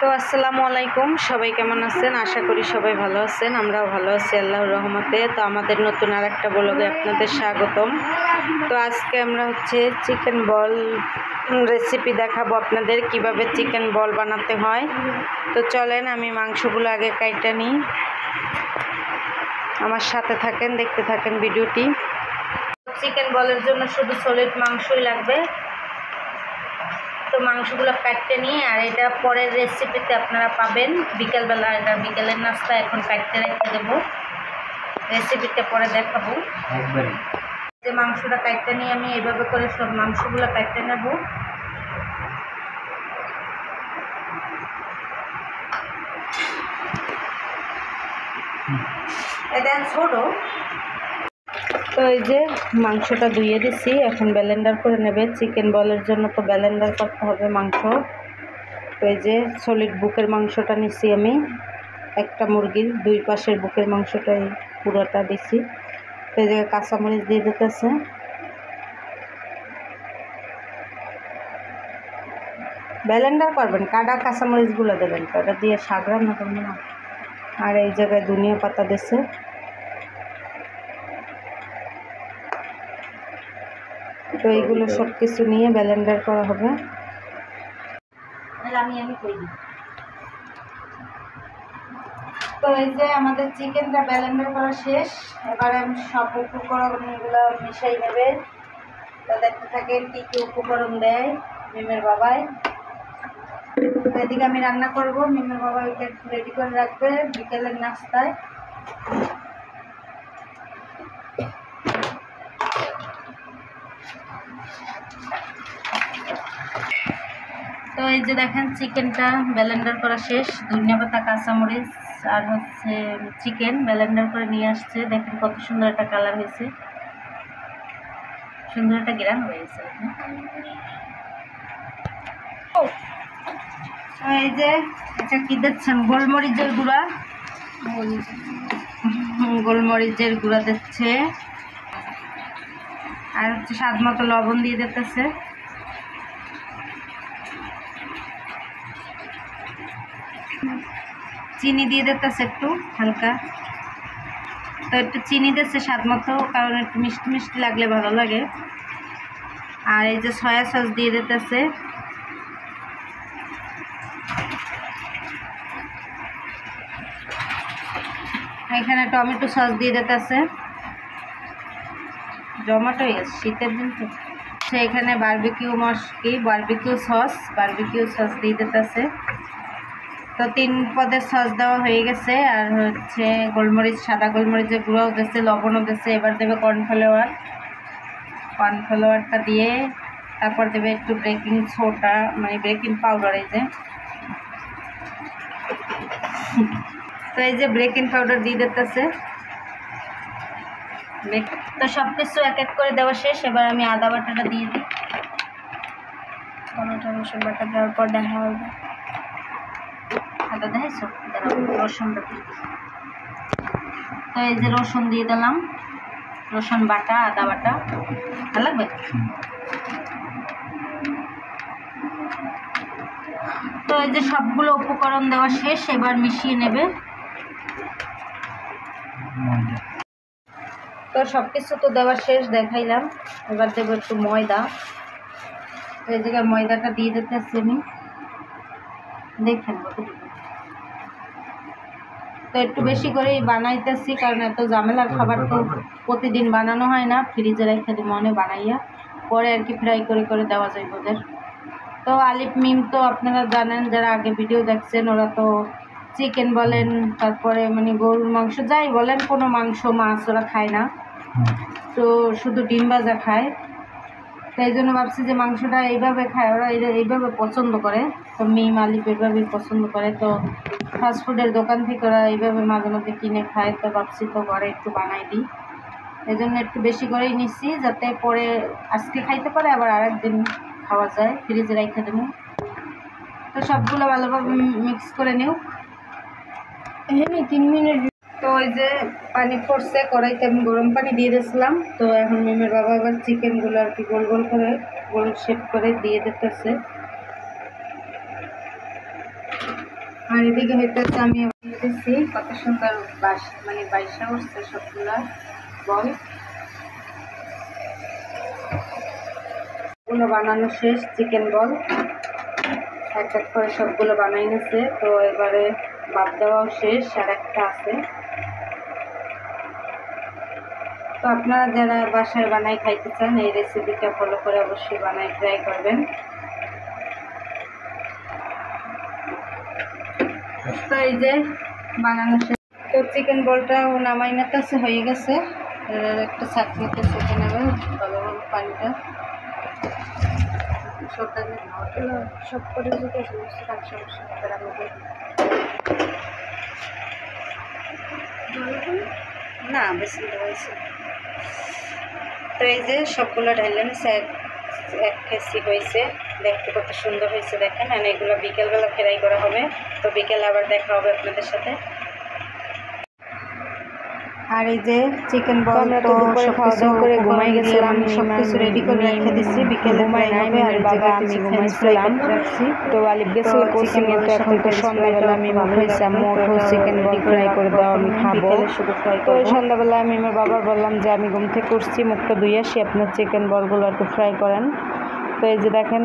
তো আসসালামু আলাইকুম, সবাই কেমন আছেন? আশা করি সবাই ভালো আছেন। আমরাও ভালো আছি আল্লাহর রহমতে। তো আমাদের নতুন আর একটা ব্লগে আপনাদের স্বাগতম। তো আজকে আমরা চিকেন বল রেসিপি দেখাবো আপনাদের, কিভাবে চিকেন বল বানাতে হয়। তো চলেন আমি মাংসগুলো আগে কাইটা নিই, আমার সাথে থাকেন, দেখতে থাকেন ভিডিওটি। চিকেন বলের জন্য শুধু সলিড মাংসই লাগবে। তো মাংসগুলো কাটতে নিয়ে, আর এটা পরের রেসিপিতে আপনারা পাবেন বিকেলবেলা। এটা বিকেলের নাস্তা, এখন কাটতে রেখে দেবো, রেসিপিতে পরে দেখাবো। যে মাংসটা কাটতে নিয়ে আমি এইভাবে করে সব মাংসগুলো কাটতে নেব। এটা ছোট। তো এই যে মাংসটা ধুয়ে দিছি, এখন ব্লেন্ডার করে নেবে। চিকেন বলের জন্য তো ব্লেন্ডার করতে হবে মাংস। তো এই যে সলিড বুকের মাংসটা নিছি আমি, একটা মুরগির দুই পাশের বুকের মাংসটাই পুরোটা দিছি। তো এই জায়গায় কাঁচামরিচ দিয়ে দিতেছে। ব্লেন্ডার করবেন, কাটা কাঁচামরিচগুলো দেবেন, ওটা দিয়ে শাক রান্না করবেন না। আর এই জায়গায় ধনিয়া পাতা দিছে। তো এইগুলো সব কিছু নিয়ে ব্লেন্ডার করা হবে। তো এই যে আমাদের চিকেনটা ব্লেন্ডার করা শেষ। এবার আমি সব উপকরণগুলো মিশাই নেবে। তো দেখতে থাকেন কী কী উপকরণ দেয় মিমের বাবাই। তো এদিকে আমি রান্না করব, মিমের বাবা এটা রেডি করে রাখবে বিকেলের নাস্তায়। তো এই যে দেখেন চিকেনটা ব্লেন্ডার করা শেষ। ধনিয়া পাতা, কাঁচামরিচ আর চিকেন ব্লেন্ডার করে নিয়ে আসছে। দেখেন কত সুন্দর একটা কালার হয়েছে, সুন্দর একটা গ্রান হয়েছে। এই যে এটা কি দিচ্ছেন? গোলমরিচের গুঁড়া, গোলমরিচের গুঁড়া দিচ্ছে। আর স্বাদ মতো লবণ দিয়ে দিতেছে। চিনি দিয়ে দিতেছে একটু হালকা। তো একটু চিনি দিচ্ছে স্বাদ মতো, কারণ একটু মিষ্টি মিষ্টি লাগলে ভালো লাগে। আর এই যে সয়া সস দিয়ে দিতেছে। এখানে টমেটো সস দিয়ে দিতেছে। জমাটো শীতের দিন তো। এখানে বারবিকিউ বারবিকিউ সস দিয়ে দিতেছে। তো 3 পদের সস দেওয়া হয়ে গেছে। আর গোলমরিচ, সাদা গোলমরিচের গুঁড়োও দিচ্ছে, লবণও দিচ্ছে। এবার দেবে কর্নফ্লাওয়ারটা দিয়ে, তারপর দেবে একটু বেকিং সোডা, মানে বেকিং পাউডার। এই যে তো এই যে বেকিং পাউডার দিয়ে দিতেছে। তো সব কিছু এক এক করে দেওয়া শেষ। এবার আমি আদা বাটাটা দিয়ে দিই। টমেটো রসুন বাটা দেওয়ার পর দেখা হবে। আদা দেখেছো, রসুনটা দিয়ে দিই। তো এই যে রসুন দিয়ে দিলাম, রসুন বাটা, আদা বাটা। ভালো লাগবে। তো এই যে সবগুলো উপকরণ দেওয়া শেষ। এবার মিশিয়ে নেবে। তো সব কিছু তো দেওয়া শেষ, দেখাইলাম। এবার দেবো একটু ময়দা। তো এই জায়গায় ময়দাটা দিয়ে দিতেছি আমি, দেখেন। তো একটু বেশি করেই বানাইতেছি, কারণ এত ঝামেলার খাবার তো প্রতিদিন বানানো হয় না। ফ্রিজে রেখে দিই মনে বানাইয়া, পরে আর কি ফ্রাই করে করে দেওয়া যায় ওদের। তো আলিফ মিম তো আপনারা জানেন, যারা আগে ভিডিও দেখছেন, ওরা তো চিকেন বলেন, তারপরে মানে গরুর মাংস যাই বলেন, কোনো মাংস মাছ ওরা খায় না। তো শুধু ডিম ভাজা খায়। তো এই জন্য ভাবছি যে মাংসটা এইভাবে খায়, ওরা এইভাবে পছন্দ করে। তো মিম আলিফ এইভাবেই পছন্দ করে। তো ফাস্টফুডের দোকান থেকে ওরা এইভাবে মাঝে মাঝে কিনে খায়। তো ভাবছি তো ঘরে একটু বানাই দিই। এই জন্য একটু বেশি করেই নিচ্ছি, যাতে পরে আজকে খাইতে পারে, আবার আরেকদিন খাওয়া যায়। ফ্রিজে রেখে দেবো। তো সবগুলো ভালোভাবে মিক্স করে নিও। 3 মিনিট। তো ওই যে পানি পড়ছে কড়াইতে, আমি গরম পানি দিয়ে দিয়েছিলাম। তো এখন মিমের বাবা আবার চিকেনগুলো আর কি গোল গোল করে, গোল শেপ করে দিয়ে দিতেছে। আর এদিকে হইতেছে আমি দিতেছি কত সুন্দর মানে বাইশা উঠছে সবগুলা বল। গুলো বানানো শেষ, চিকেন বল এক এক করে সবগুলো বানাই নিছে। তো এবারে বাদ দেওয়াও শেষ, আর একটা আছে। তো আপনারা যারা বাসায় বানাই খাইতে চান এই রেসিপিটা ফলো করে অবশ্যই বানাই ট্রাই করবেন। তো এই যে বানানো শেষ। তো চিকেন বলটাও নামাই নিতেছে, হয়ে গেছে। একটা চাটনিতে চেপে নেবে ভালোভাবে পানিটা সব করে দিতে না বেশি হয়েছে। তো এই যে সবগুলো ঢাইলেন, এক কেজি হয়েছে। দেখতে কত সুন্দর হয়েছে দেখেন। আর এগুলো বিকেলবেলা ফ্রাই করা হবে। তো বিকেলে আবার দেখা হবে আপনাদের সাথে। আর এই যে চিকেন বল তো খাওয়া দাওয়া করে ঘুমাই গেছিলাম, সব কিছু রেডি করে রেখে দিচ্ছি। বিকেলে ঘুমাই নাই আর বাবা আমি ঘুমাইছিলাম। তো আলিফ গেছিল কোচিং এ। তো এখন তো সন্ধ্যাবেলা আমি ভাবছি আম্মু চিকেন বল ফ্রাই করে দাও, আমি খাবো। তো সন্ধ্যাবেলা আমি আমার বাবার বললাম যে আমি ঘুম থেকে উঠছি, মুখটা ধুয়ে আসি, আপনার চিকেন বলগুলো একটু ফ্রাই করেন। তো এই যে দেখেন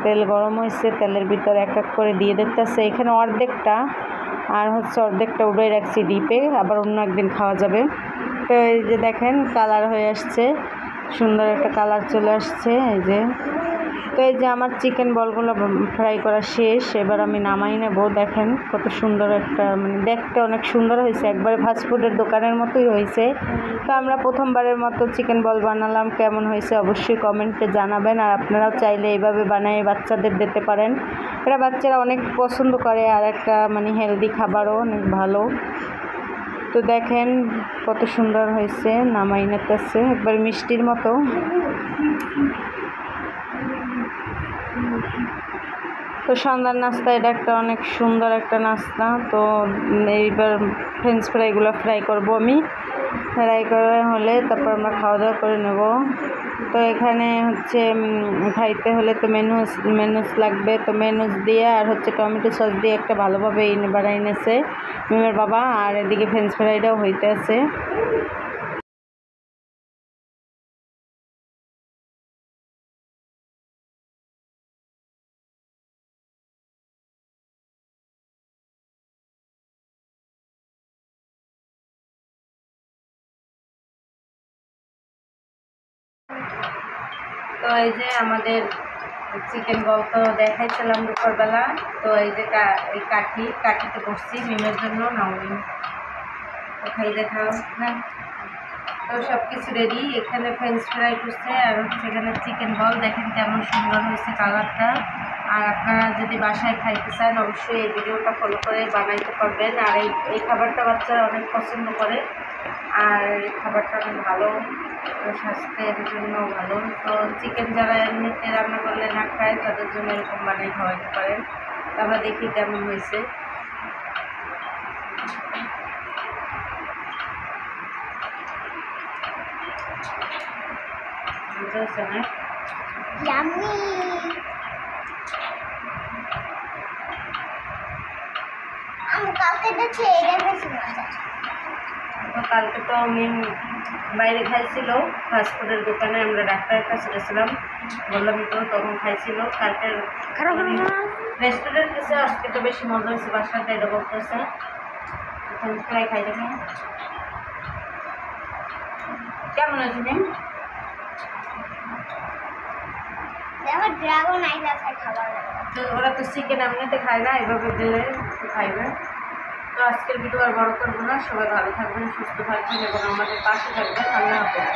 তেল গরম হয়েছে, তেলের ভিতরে এক এক করে দিয়ে দিতেছে। এখানে অর্ধেকটা আর অর্ধেকটা উড়ে রাখছি ডিপে, আবার অন্য একদিন খাওয়া যাবে। তো এই যে দেখেন কালার হয়ে আসছে, সুন্দর একটা কালার চলে আসছে। এই যে তো এই যে আমার চিকেন বলগুলো ফ্রাই করা শেষ। এবার আমি নামাই নেব। দেখেন কত সুন্দর একটা, মানে দেখতে অনেক সুন্দর হয়েছে, একবারে ফাস্টফুডের দোকানের মতোই হয়েছে। তো আমরা প্রথমবারের মতো চিকেন বল বানালাম, কেমন হয়েছে অবশ্যই কমেন্টে জানাবেন। আর আপনারাও চাইলে এইভাবে বানিয়ে বাচ্চাদের দিতে পারেন, এটা বাচ্চারা অনেক পছন্দ করে। আর একটা মানে হেলদি খাবারও অনেক ভালো। তো দেখেন কত সুন্দর হয়েছে, নামাই নিতেছে একবার মিষ্টির মতো। তো সন্ধ্যার নাস্তা এটা একটা অনেক সুন্দর একটা নাস্তা। তো এইবার ফ্রেঞ্চ ফ্রাইগুলো ফ্রাই করব আমি। ফ্রাই করা হলে তারপর আমরা খাওয়া দাওয়া করে নেব। তো এখানে হচ্ছে খাইতে হলে তো মেনুস লাগবে। তো মেনুস দিয়ে আর হচ্ছে টমেটো সস দিয়ে একটা ভালোভাবে বানাই নিয়েছে মিমের বাবা। আর এদিকে ফ্রেঞ্চ ফ্রাইটাও হইতে আছে। তো এই যে আমাদের চিকেন বল তো দেখাইছিলাম দুপুরবেলা। তো এই যে এই কাঠিতে বসছি মিমের জন্য, নাও খাই দেখাও না। তো সব কিছু রেডি। এখানে ফ্রেঞ্চ ফ্রাই করছে আর হচ্ছে এখানে চিকেন বল। দেখেন কেমন সুন্দর হয়েছে কালারটা। আর আপনারা যদি বাসায় খাইতে চান অবশ্যই এই ভিডিওটা ফলো করে বানাইতে পারবেন। আর এই খাবারটা বাচ্চারা অনেক পছন্দ করে। আর এই খাবারটা অনেক ভালো, স্বাস্থ্যের জন্য ভালো। তো চিকেন যারা এমনিতে রান্না করলে না খায় তাদের জন্য এরকম বানিয়ে খাওয়াতে পারেন। তো আমরা দেখি কেমন হয়েছে। বুঝতে না কালকে তো আমি বাইরে খাইছিল ফাস্টফুডের দোকানে, আমরা ডাক্তারের কাছে গেছিলাম, বললাম তো তখন খাইছিল। কালকে রেস্টুরেন্ট গেছে, আজকে তো বেশি মজা হয়েছে বাসাতে, এটা বলতেছে ফ্রেঞ্চ ফ্রাই খাই দেখেন কেমন হয়েছে ম্যাম। তো ওরা তো চিকেন এমনিতে খায় না, এভাবে দিলে খাইবে। তো আজকের ভিডিও আর বড় করবো না। সবাই ভালো থাকবেন, সুস্থ থাকবেন এবং আমাদের পাশে থাকবেন। আল্লাহ হাফেজ।